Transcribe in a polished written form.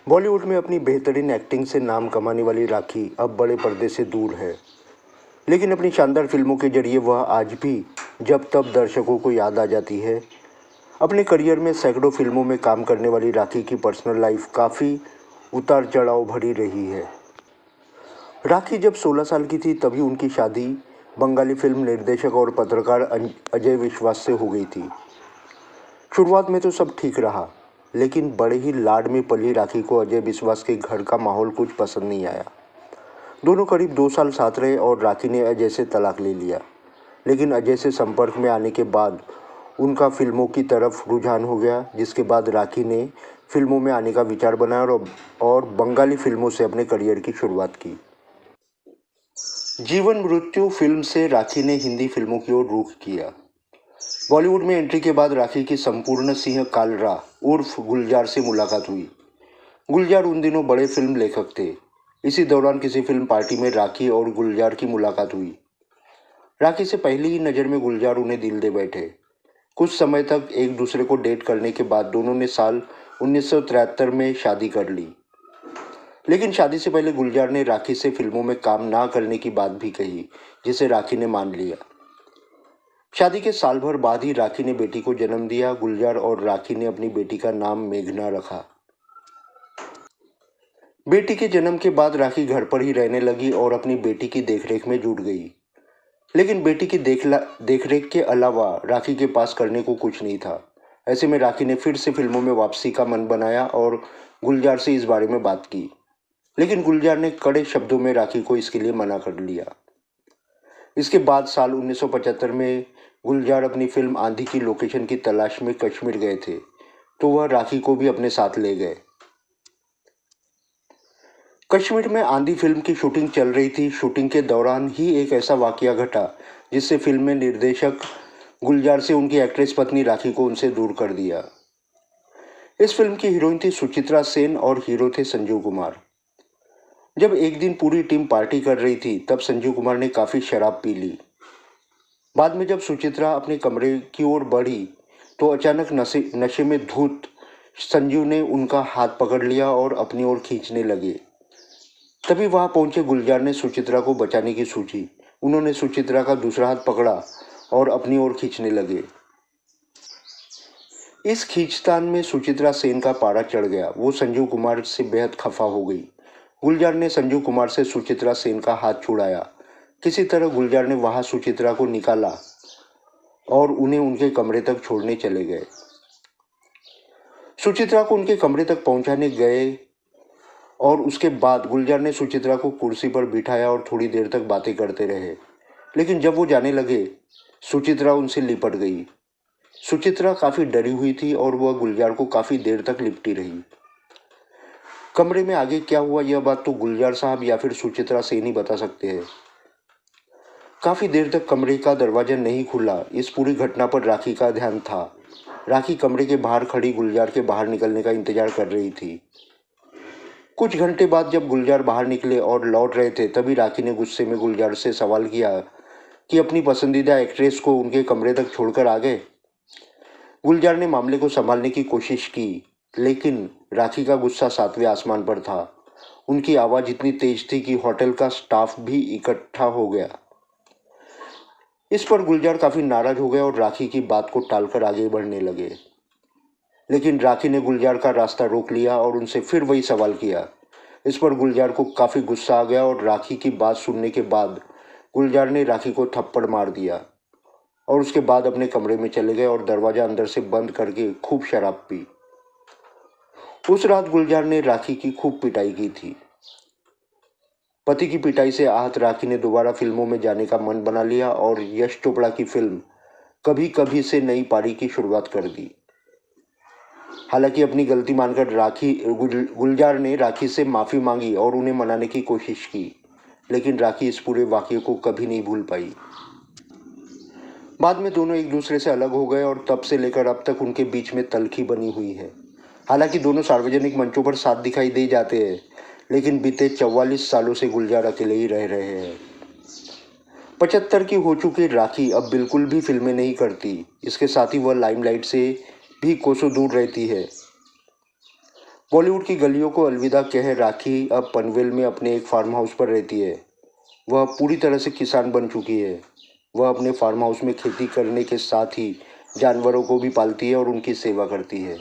बॉलीवुड में अपनी बेहतरीन एक्टिंग से नाम कमाने वाली राखी अब बड़े पर्दे से दूर है, लेकिन अपनी शानदार फिल्मों के जरिए वह आज भी जब तब दर्शकों को याद आ जाती है। अपने करियर में सैकड़ों फिल्मों में काम करने वाली राखी की पर्सनल लाइफ काफ़ी उतार चढ़ाव भरी रही है। राखी जब 16 साल की थी तभी उनकी शादी बंगाली फिल्म निर्देशक और पत्रकार अजय विश्वास से हो गई थी। शुरुआत में तो सब ठीक रहा, लेकिन बड़े ही लाड में पली राखी को अजय विश्वास के घर का माहौल कुछ पसंद नहीं आया। दोनों करीब 2 साल साथ रहे और राखी ने अजय से तलाक ले लिया। लेकिन अजय से संपर्क में आने के बाद उनका फिल्मों की तरफ रुझान हो गया, जिसके बाद राखी ने फिल्मों में आने का विचार बनाया और बंगाली फिल्मों से अपने करियर की शुरुआत की। जीवन मृत्यु फिल्म से राखी ने हिंदी फिल्मों की ओर रुख किया। बॉलीवुड में एंट्री के बाद राखी की संपूर्ण सिंह कालरा उर्फ गुलजार से मुलाकात हुई। गुलजार उन दिनों बड़े फिल्म लेखक थे। इसी दौरान किसी फिल्म पार्टी में राखी और गुलजार की मुलाकात हुई। राखी से पहली ही नज़र में गुलजार उन्हें दिल दे बैठे। कुछ समय तक एक दूसरे को डेट करने के बाद दोनों ने साल 1973 में शादी कर ली। लेकिन शादी से पहले गुलजार ने राखी से फिल्मों में काम ना करने की बात भी कही, जिसे राखी ने मान लिया। शादी के साल भर बाद ही राखी ने बेटी को जन्म दिया। गुलजार और राखी ने अपनी बेटी का नाम मेघना रखा। बेटी के जन्म के बाद राखी घर पर ही रहने लगी और अपनी बेटी की देखरेख में जुट गई। लेकिन बेटी की देखरेख के अलावा राखी के पास करने को कुछ नहीं था। ऐसे में राखी ने फिर से फिल्मों में वापसी का मन बनाया और गुलजार से इस बारे में बात की। लेकिन गुलजार ने कड़े शब्दों में राखी को इसके लिए मना कर लिया। इसके बाद साल 1975 में गुलजार अपनी फिल्म आंधी की लोकेशन की तलाश में कश्मीर गए थे, तो वह राखी को भी अपने साथ ले गए। कश्मीर में आंधी फिल्म की शूटिंग चल रही थी। शूटिंग के दौरान ही एक ऐसा वाकया घटा जिससे फिल्म में निर्देशक गुलजार से उनकी एक्ट्रेस पत्नी राखी को उनसे दूर कर दिया। इस फिल्म की हीरोइन थी सुचित्रा सेन और हीरो थे संजीव कुमार। जब एक दिन पूरी टीम पार्टी कर रही थी तब संजीव कुमार ने काफ़ी शराब पी ली। बाद में जब सुचित्रा अपने कमरे की ओर बढ़ी तो अचानक नशे में धुत संजीव ने उनका हाथ पकड़ लिया और अपनी ओर खींचने लगे। तभी वहां पहुंचे गुलजार ने सुचित्रा को बचाने की सोची। उन्होंने सुचित्रा का दूसरा हाथ पकड़ा और अपनी ओर खींचने लगे। इस खींचतान में सुचित्रा सेन का पारा चढ़ गया। वो संजीव कुमार से बेहद खफा हो गई। गुलजार ने संजीव कुमार से सुचित्रा सेन का हाथ छुड़ाया। किसी तरह गुलजार ने वहां सुचित्रा को निकाला और उन्हें उनके कमरे तक छोड़ने चले गए। सुचित्रा को उनके कमरे तक पहुंचाने गए और उसके बाद गुलजार ने सुचित्रा को कुर्सी पर बिठाया और थोड़ी देर तक बातें करते रहे। लेकिन जब वो जाने लगे, सुचित्रा उनसे लिपट गई। सुचित्रा काफ़ी डरी हुई थी और वह गुलजार को काफ़ी देर तक लिपटी रही। कमरे में आगे क्या हुआ यह बात तो गुलजार साहब या फिर सुचित्रा सेन ही बता सकते हैं। काफ़ी देर तक कमरे का दरवाजा नहीं खुला। इस पूरी घटना पर राखी का ध्यान था। राखी कमरे के बाहर खड़ी गुलजार के बाहर निकलने का इंतजार कर रही थी। कुछ घंटे बाद जब गुलजार बाहर निकले और लौट रहे थे तभी राखी ने गुस्से में गुलजार से सवाल किया कि अपनी पसंदीदा एक्ट्रेस को उनके कमरे तक छोड़कर आ गए। गुलजार ने मामले को संभालने की कोशिश की, लेकिन राखी का गुस्सा 7वें आसमान पर था। उनकी आवाज़ इतनी तेज थी कि होटल का स्टाफ भी इकट्ठा हो गया। इस पर गुलजार काफ़ी नाराज हो गए और राखी की बात को टालकर आगे बढ़ने लगे। लेकिन राखी ने गुलजार का रास्ता रोक लिया और उनसे फिर वही सवाल किया। इस पर गुलजार को काफ़ी गुस्सा आ गया और राखी की बात सुनने के बाद गुलजार ने राखी को थप्पड़ मार दिया और उसके बाद अपने कमरे में चले गए और दरवाज़ा अंदर से बंद करके खूब शराब पी। उस रात गुलजार ने राखी की खूब पिटाई की थी। पति की पिटाई से आहत राखी ने दोबारा फिल्मों में जाने का मन बना लिया और यश चोपड़ा की फिल्म कभी कभी से नई पारी की शुरुआत कर दी। हालांकि अपनी गलती मानकर गुलजार ने राखी से माफ़ी मांगी और उन्हें मनाने की कोशिश की, लेकिन राखी इस पूरे वाक़ये को कभी नहीं भूल पाई। बाद में दोनों एक दूसरे से अलग हो गए और तब से लेकर अब तक उनके बीच में तल्खी बनी हुई है। हालांकि दोनों सार्वजनिक मंचों पर साथ दिखाई दे जाते हैं, लेकिन बीते 44 सालों से गुलजार अकेले ही रह रहे हैं। 75 की हो चुकी राखी अब बिल्कुल भी फिल्में नहीं करती। इसके साथ ही वह लाइमलाइट से भी कोसों दूर रहती है। बॉलीवुड की गलियों को अलविदा कह राखी अब पनवेल में अपने एक फार्म हाउस पर रहती है। वह पूरी तरह से किसान बन चुकी है। वह अपने फार्म हाउस में खेती करने के साथ ही जानवरों को भी पालती है और उनकी सेवा करती है।